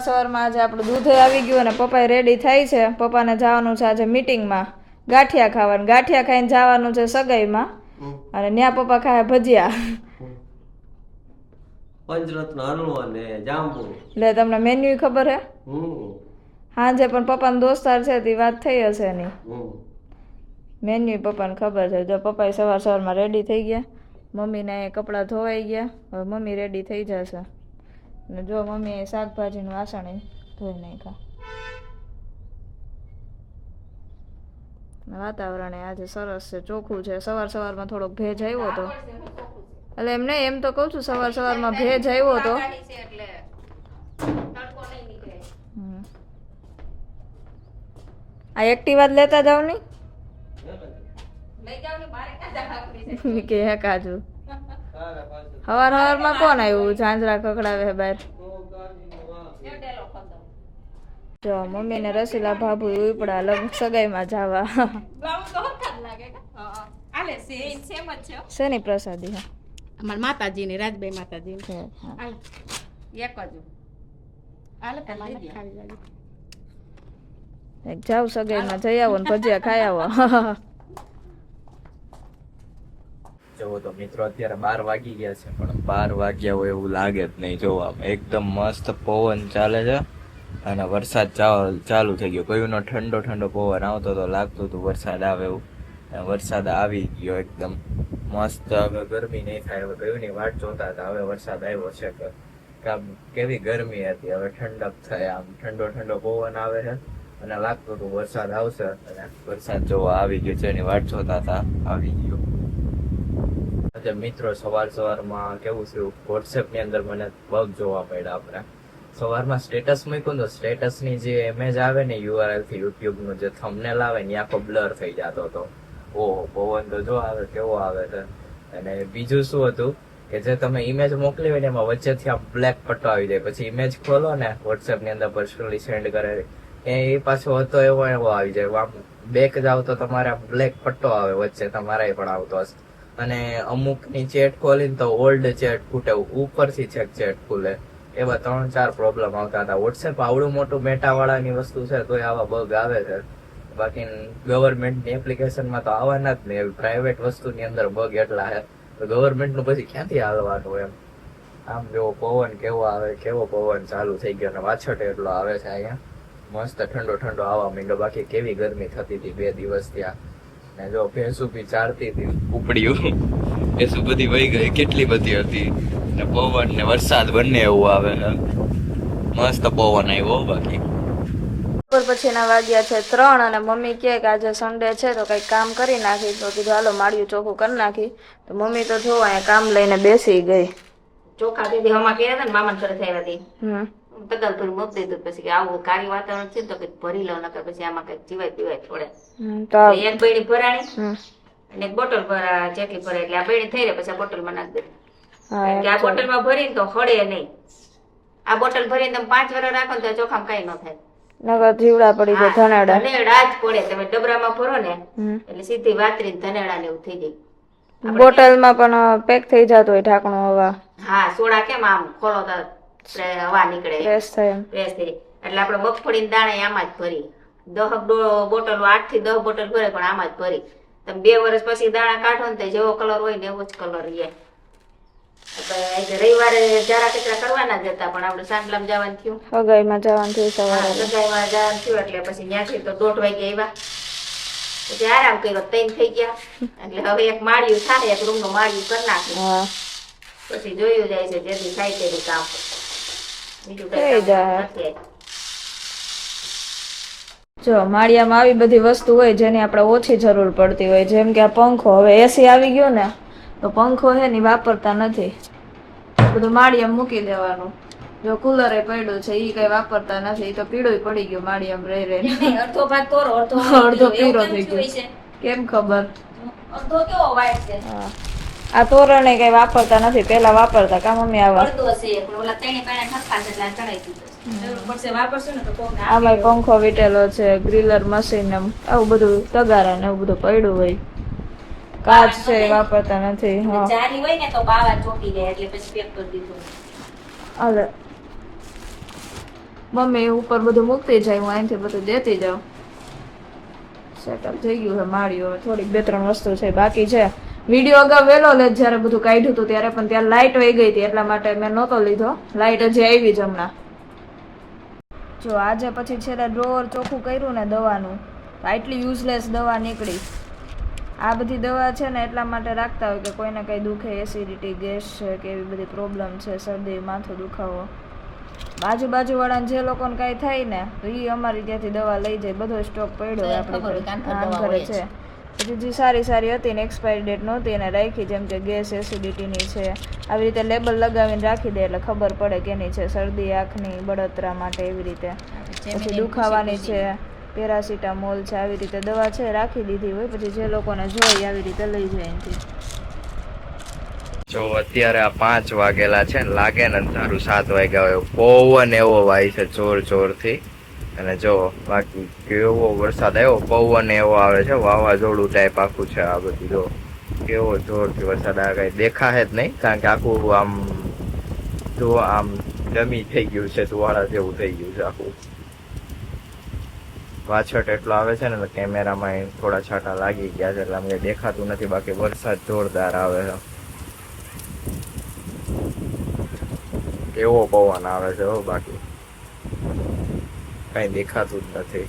સવારમાં આજે આપણું દૂધે આવી ગયું અને પપ્પાએ રેડી થાય છે. પપ્પાને જવાનું છે આજે મીટિંગમાં ગાંઠિયા ખાવાનું. ગાંઠિયા ખાઈને જવાનું છે સગાઈમાં અને ન્યા પપ્પા ખાય ભજીયા. પંચરત્ન હલવો ને જાંબુ. એટલે તમને મેન્યુ ખબર હે? હાજે પણ પપ્પાનો દોસ્તાર છે તે વાત થઈ હશે નહીં. મેન્યુ પપ્પાને ખબર છે. જો પપ્પા સવારમાં રેડી થઈ ગયા, મમ્મીને કપડાં ધોવાઈ ગયા, હવે મમ્મી રેડી થઈ જશે. અને જો મમ્મીએ શાકભાજીનું વાસણ ધોઈ નાખ્યા. વાતાવરણ આજે સરસ છે, ચોખ્ખું છે. સવારમાં થોડોક ભેજ આવ્યો હતો. એટલે એમ નહીં, એમ તો કહું છું સવારમાં ભેજ આવ્યો હતો. આ એક્ટિવા લેતા જાવ ની કે હે કાજુ હવારમાં કોણ આવ્યું ઝાંઝરા ખખડાવે બહાર? જો મમ્મી ને રસીલા ભાભુ ઉપડા લગ સગાઈમાં જવા. શેની પ્રસાદી? હા, અમાર માતાજીની રાજબાઈ માતાજી એક જાવ સગાઈમાં જઈ આવો ને ભજીયા ખાઈ આવો. જવો તો મિત્રો અત્યારે 12 વાગી ગયા છે, પણ 12 વાગ્યા હોય એવું લાગે જ નહીં. જોવામાં એકદમ મસ્ત પવન ચાલે છે અને વરસાદ ચાલુ થઈ ગયો. કયુંનો ઠંડો ઠંડો પવન આવતો તો લાગતું હતું વરસાદ આવે એવું. વરસાદ આવી ગયો એકદમ મસ્ત. હવે ગરમી નહીં થાય. હવે કયુંની વાટ જોતા હતા, હવે વરસાદ આવ્યો છે. કેવી ગરમી હતી, હવે ઠંડક થાય. આમ ઠંડો ઠંડો પવન આવે છે અને લાગતું હતું વરસાદ આવશે. અને વરસાદ જોવા આવી ગયો છે, એની વાટ જોતા હતા, આવી ગયો. મિત્રો સવારમાં કેવું થયું, વોટ્સએપ ની અંદર મને બગ જોવા પડ્યા. આપણે સવારમાં સ્ટેટસ મૂક્યું તો સ્ટેટસ ની જે ઇમેજ આવે ને યુઆરએલ થી યુટ્યુબ નું જે થંબનેલ આવે ને આખો બ્લર થઈ જતો હતો. ઓહો, પવન તો જો આવે કેવો આવે છે. અને બીજું શું હતું કે જે તમે ઇમેજ મોકલી હોય ને એમાં વચ્ચેથી આ બ્લેક પટ્ટો આવી જાય. પછી ઇમેજ ખોલો ને વોટ્સએપ ની અંદર પર્સનલી સેન્ડ કરે એ પાછો હતો એવો આવી જાય. આમ બેક જાવ તો તમારે બ્લેક પટ્ટો આવે વચ્ચે, તમારા પણ આવતો હશે. અને અમુક ની ચેટ ખોલીને તો ઓલ્ડ ચેટ ફૂટે, ઉપરથી છેક ચેટ ખુલે. એવા 3-4 પ્રોબ્લેમ આવતા હતા. વોટ્સએપ આવડું મોટું મેટા વાળાની વસ્તુ છે તોય આવા બગ આવે છે. બાકી ગવર્મેન્ટની એપ્લિકેશનમાં તો આવવાના જ નહીં. પ્રાઇવેટ વસ્તુની અંદર બગ એટલા છે તો ગવર્મેન્ટનું પછી ક્યાંથી હાલવાનું એમ. આમ જેવો પવન કેવો આવે, કેવો પવન ચાલુ થઈ ગયો અને વાછટ એટલો આવે છે અહીંયા. મસ્ત ઠંડો ઠંડો આવવા માંડ્યો. બાકી કેવી ગરમી થતી હતી 2 દિવસ ત્યાં. ને જો ભેંસું બી ચારતી હતી, ઉપડ્યું ભેંસું બધી વહી ગઈ, કેટલી બધી હતી. ને પવન ને વરસાદ બંને એવું આવે છે. મસ્ત પવન આવ્યો. બાકી પછીના વાગ્યા છે 3 અને મમ્મી કહે કે આજે સન્ડે છે તો કઈક કામ કરી નાખી. તો કીધું હાલો માળિયું ચોખ્ખું કરી નાખી. તો મમ્મી તો જો અહીંયા કામ લઈને બેસી ગઈ. ચોખા દીદી હમા ગયા હતા ને મામા ઘરે થયા હતી. તગલપુર મૂકી દીધું. પછી કે આવું કાળી વાતાવરણ છે તો કઈક ભરી લઉં, નકર પછી આમાં કઈક જીવાય પીવાય થોડે. એક બૈડી ભરાણી અને એક બોટલ ભરા જેટલી ભરાય એટલે આ બૈડી થઈ રહે. પછી આ બોટલ માં નાખી દે. આ બોટલ માં ભરીને તો હળે નહીં. આ બોટલ ભરીને તમે 5 વર્ષ રાખો ને તો ચોખામાં કઈ ન થાય. નકર જીવડા પડી જાય, ધનેડા ધનેડા જ પડે. તમે ડબરામાં ભરો ને એટલે સીધી વાતરીને ધનેડા ને એવું થઈ જાય. બોટલમાં પણ પેક થઈ જતું હોય ઢાંકણું હવા. હા, સોડા કેમ આમ ખોલો તો હવા નીકળે, ફ્રેશ થાય. એટલે આપડે મગફળી દાણા આમાં જ ભરી 10 બોટલ 8 થી 10 બોટલ ભરે પણ આમાં જ ભરી. તમે 2 વર્ષ પછી દાણા કાઢો ને તો જેવો કલર હોય ને એવો જ કલર રહે. રવિવારે જરા કચરા કરવાના જ હતા પણ આપડે સાંજલામ જવાનું થયું, સગાઈમાં જવાનું થયું, સવારે સગાઈમાં જવાનું થયું એટલે પછી ત્યાંથી તો 1:30 વાગે આવ્યા. પછી આરામ કર્યો, 3 થઈ ગયા. એટલે હવે એક માળિયું થાય, એક રૂમ નું માળિયું કરી નાખ્યું. પછી જોયું જાય છે જેથી થાય તેનું કામ. બીજું કઈ નથી. જો માળિયામાં આવી બધી વસ્તુ હોય જેની આપણે ઓછી જરૂર પડતી હોય. જેમ કે આ પંખો, હવે એસી આવી ગયો ને તો પંખો છે ને વાપરતા નથી, બધું માળિયામાં મૂકી દેવાનું. જો કુલર એ પડ્યું છે ઈ કઈ વાપરતા નથી, તો પીળું પડી ગયું માળિયામાં રહી રહી. અડધો ભાગ તોરો અડધો પીળો થઈ ગયો. કેમ ખબર? અડધો કેવો વાઈટ છે. આ તોરણ કઈ વાપરતા નથી, પેલા વાપરતા. કા મમ્મી આવા અડધો છે પણ ઓલા ત્રણે પાણા ઠસકા છે એટલે ચડાઈ દીધો. વાપરશું ને તો કોકને આમાં પંખો વીટેલો છે, ગ્રીલર મશીન, આવું બધું તગારા ને એવું બધું પડ્યું હોય. કાચ છે એ વાપરતા નથી. જારી હોય ને તો બાવા ચોટી જાય એટલે પછી પેક કરી દીધું. હાલે મમ્મી ઉપર બધું મૂકતી જાય, હું અહીંથી બધું દેતી જાઉં. સેટઅપ થઈ ગયું છે માળ્યું. હવે થોડીક 2-3 વસ્તુ છે બાકી છે. વિડીયો અગાઉ વહેલો લે જ્યારે બધું કાઢ્યું હતું ત્યારે, પણ ત્યારે લાઇટ વહી ગઈ હતી એટલા માટે મેં નહોતો લીધો. લાઇટ હજી આવી જ હમણાં. જો આજે પછી છેલ્લે ડ્રોવર ચોખ્ખું કર્યું ને દવાનું, તો આટલી યુઝલેસ દવા નીકળી. આ બધી દવા છે ને એટલા માટે રાખતા હોય કે કોઈને કંઈ દુખે, એસિડિટી, ગેસ છે કે એવી બધી પ્રોબ્લેમ છે, શરદી, માથું દુખાવો, બાજુવાળાને જે લોકોને કાંઈ થાય ને તો એ અમારી ત્યાંથી દવા લઈ જાય. બધો સ્ટોક પડ્યો હોય આપણે ઘરે છે. પછી જે સારી હતી ને એક્સપાયરી ડેટ નહોતી એને રાખી, જેમ કે ગેસ, એસિડિટીની છે, આવી રીતે લેબલ લગાવીને રાખી દે એટલે ખબર પડે કેની છે. શરદી, આંખની, બળતરા માટે એવી રીતે. પછી દુખાવાની છે, પેરાસિટામોલ છે, આવી રીતે દવા છે રાખી દીધી હોય. પછી જે લોકોને જોઈએ આવી રીતે લઈ જાય અહીંથી. જો અત્યારે આ 5 વાગેલા છે ને, લાગે ને ધારું 7 વાગ્યા હોય. પવન એવો વાય છે જોરથી. અને જો બાકી કેવો વરસાદ આવ્યો, પવન એવો આવે છે, વાવાઝોડું ટાઈપ આખું છે આ બધું. જો કેવો જોરથી વરસાદ આવે, કઈ દેખાય જ નહીં, કારણ કે આખું આમ જો આમ જમી થઈ ગયું છે, ધુવાળા જેવું થઈ ગયું છે આખું. વાછટ એટલો આવે છે ને, કેમેરામાં થોડા છાંટા લાગી ગયા છે એટલે અમને દેખાતું નથી. બાકી વરસાદ જોરદાર આવે છે, એવો પવન આવે છે. બાકી કઈ દેખાતું જ નથી.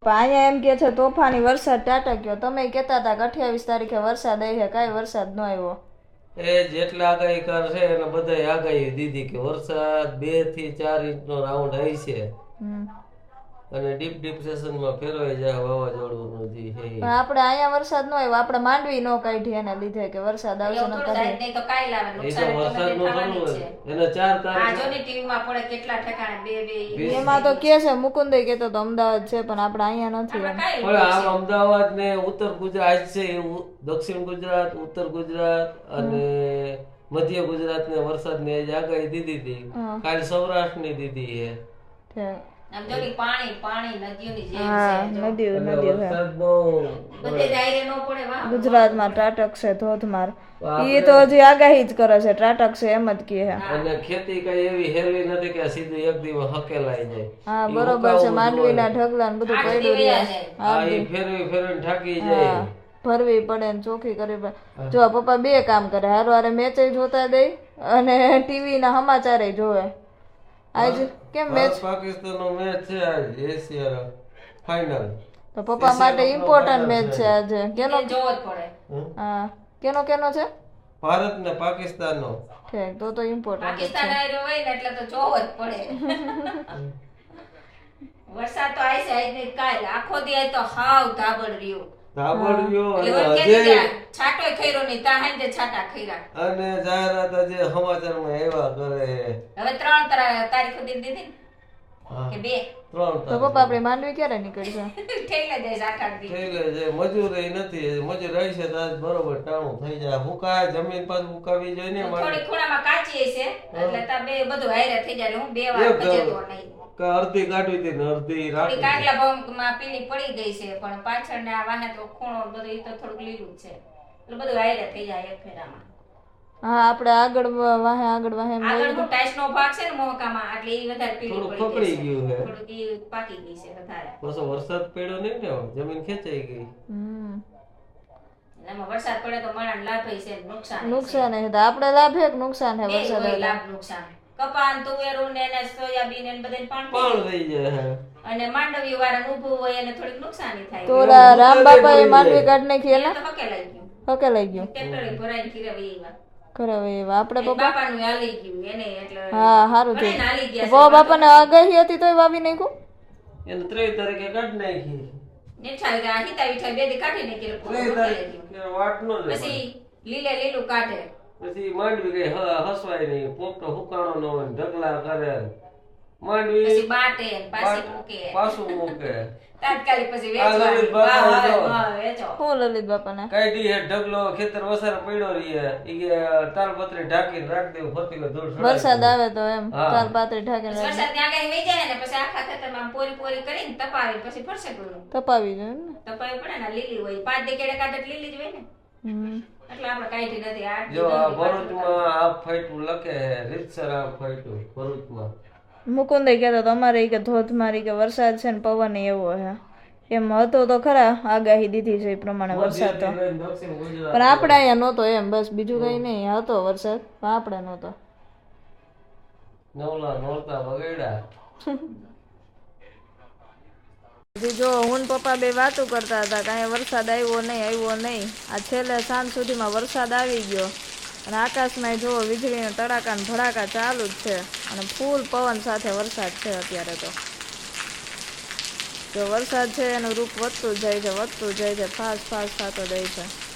અહીંયા એમ કે છે તોફાની વરસાદ ત્રાટક્યો. તમે કહેતા હતા કે 28 તારીખે વરસાદ આવી છે, કાંઈ વરસાદ ન આવ્યો. એ જેટલા આગાહીકાર છે એને બધાએ આગાહી દીધી કે વરસાદ 2 થી 4 ઇંચનો રાઉન્ડ આવી છે અને ડીપ ડિપ્રેશનમાં ફેરવાઈ જાય વાવાઝોડું જે છે. પણ આપણે અહીંયા વરસાદ ન આવ્યો, આપણે માંડવી ન કાઢી એને લીધે કે વરસાદ આવશે ન કરે. નહીં તો કાઈ લાવે એ તો વરસાદ નો થવાનું એને 4 તારીખ આ જોની ટીવી માં પડે કેટલા ઠેકાણે બે એમાં તો કે છે મુકુંદે કેતો તો અમદાવાદ છે, પણ આપણે અહીંયા નથી. પણ આ અમદાવાદ ને ઉત્તર ગુજરાત છે, દક્ષિણ ગુજરાત, ઉત્તર ગુજરાત અને મધ્ય ગુજરાત ને વરસાદ ની આગાહી દીધી હતી. કાલે સૌરાષ્ટ્ર ની દીધી છે. આમ જો કે પાણી નદીઓની જેમ હા, છે. નદીઓ વરસાદ બહુ બધે દાયરે નો પડે વાહ. ગુજરાતમાં ત્રાટક છે ધોધમાર. એ તો હજી આગાહી જ કરે છે, ત્રાટક છે એમ જ કહે. અને ખેતી કઈ એવી હેલી નથી કે સીધું એક દિવસ હકેલાઈ જાય. હા બરોબર છે. માંડવીના ઢગલા ને બધું પડ્યું રહે. હા એ ફેરવી થાકી જાય. ભરવી પડે ને ચોખ્ખી કરવી પડે. જો પપ્પા 2 કામ કરે, હારે મેચ જોતા દે અને ટીવી ના સમાચાર જોવે. આજ કેમ મેચ? પાકિસ્તાનનો મેચ છે આજ એશિયા ફાઇનલ. તો પપ્પા માટે ઇમ્પોર્ટન્ટ મેચ છે આજે. કેનો જોવો જ પડે. હા કેનો છે? ભારત ને પાકિસ્તાન નો. ઠીક, તો ઇમ્પોર્ટન્ટ પાકિસ્તાન આયરો હોય ને એટલે તો જોવો જ પડે. વરસાદ તો આઈ છે આજ નહીં કાલ આખો દી આય તો હાવ ધાબળ રહ્યો. છાટોય ખઈરો નહીં, તા હાંજે છાટા ખઈરા. અને જાહેરાત આજે સમાચારમાં એવા કરે. હવે 3 તારીખ સુધી દીધી ને કે 2 તો પપ્પા આપણે માંડવી ક્યારે નીકળશે? ઠેલા જાય 8-8 દી. એટલે જે મજૂરી નથી, મજૂર રહી છે તો આજ બરોબર ટાણું થઈ જાય. હુકાય જમીન પાછું હુકાવી જોઈએ ને. થોડી ખૂણામાં કાચી છે એટલે તા બે બધું હારે થઈ જાય. હું 2 વાર ભજેતો નહીં. અડધી કાઢવી હતી ને અડધી થોડી રાખી. કાગલા ભાવમાં પીળી પડી ગઈ છે, પણ પાછળ ને આ વાહે તો ખૂણો બધું ઈ તો થોડું લીલું છે એટલે બધું હારે થઈ જાય એક ફેરામાં. હા આપણે આગળ વાહે આગળ હું ટાઈસ નો ભાગ છે ને મોહકામાં એટલે ઈ વધારે પીળી થોડું પડી ખપડી ગઈ ગયું છે, છે. થોડુંક ઈ પાકી ગઈ છે વધારે. પાછો વરસાદ પડ્યો નહીં ને, જમીન ખેંચાઈ ગઈ. એમાં વરસાદ પડે તો મણાને લાભ છે નુકસાન નુકસાન છે. તો આપણે લાભ છે કે નુકસાન છે બે વરસાદ? હોય લાભ નુકસાન. કપાન, તુવેરું ને સોયાબીન ને બધે પણ પાણી થઈ જાય. અને માંડવી વાળા ઊભું હોય એને થોડીક નુકસાની થાય. તો ઓલા રામ બાપા એ માંડવી કાઢ નાખી એને એલા તો હકેલાઈ ગયું. હકેલાઈ ગયું. ટ્રેક્ટરે ભરાઈને ખીરવી એવા. કરાવે એવા આપણે પપ્પા. બાપાનું હાલી ગયું એને એટલે હા સારું ઘણાને થયું. હાલી ગયા પપ્પા બાપાને આગાહી હતી તોય વાવી નાખ્યું. એને 3 તારીખે કાઢી નાખી. નેઠા ગયા હિતા વિઠા બે દી કાઢી નાખી એટલે 3 પૂરું હકેલાઈ ગયું. તારીખે વાટ નો લે. પછી લીલું કાઢે. પછી માંડવી ગઈ હસવાય નહીં, પોપટો હુકાણો ન હોય, ઢગલા કરે. માંડવી પછી બાટે પાછી મૂકે પાછું મૂકે. તાત્કાલિક પછી આ લલિત વેચવા બાપા જો. વેચો. હું લલિત બાપાને કાઢી હે ઢગલો ખેતર વસાર પડ્યો રહીએ. ઈ તાલપત્રી ઢાંકીને રાખ દેવું, ફરતી વખતે ધૂળ સડાવી વરસાદ દેવું. આવે તો એમ હા. ચાલ પાતળી ઢાંકીને રાખી. વરસાદ ત્યાં આગળ વહી જાય ને પછી આખા ખેતરમાં આમ પોરી કરીને તપાવી પછી ફરશે પૂરું. તપાવી જોઈએ ને. તપાવી પડે ને લીલી હોય 5 દી કાઢે એટલે લીલી જ હોય ને એટલે આપણે કાઢી નથી. 8 જો આ ભરૂચમાં આ ફાઈટું લખે રીતસર આ ફાઈટું ભરૂચમાં મુકુંદે કહેતા તો અમારે ઈ કે ધોધમારી કે વરસાદ છે ને પવન એવો હે એમ હતો તો ખરા આગાહી દીધી છે એ પ્રમાણે વરસાદ તો દક્ષિણ ગુજરાત પણ આપણે અહીંયા નહોતો એમ બસ બીજું કઈ નહીં હતો વરસાદ પણ આપણે નહોતો નવલા નોરતા વગેડા હજી જો હું ને પપ્પા બે વાતો કરતા હતા કે અહીંયા વરસાદ આવ્યો નહીં આ છેલ્લે સાંજ સુધીમાં વરસાદ આવી ગયો અને આકાશમાં જો વીજળીના તડાકા ને ભડાકા ચાલુ જ છે અને ફૂલ પવન સાથે વરસાદ છે અત્યારે તો જો વરસાદ છે એનું રૂપ વધતું જ જાય છે ફાસ્ટ થતો જાય છે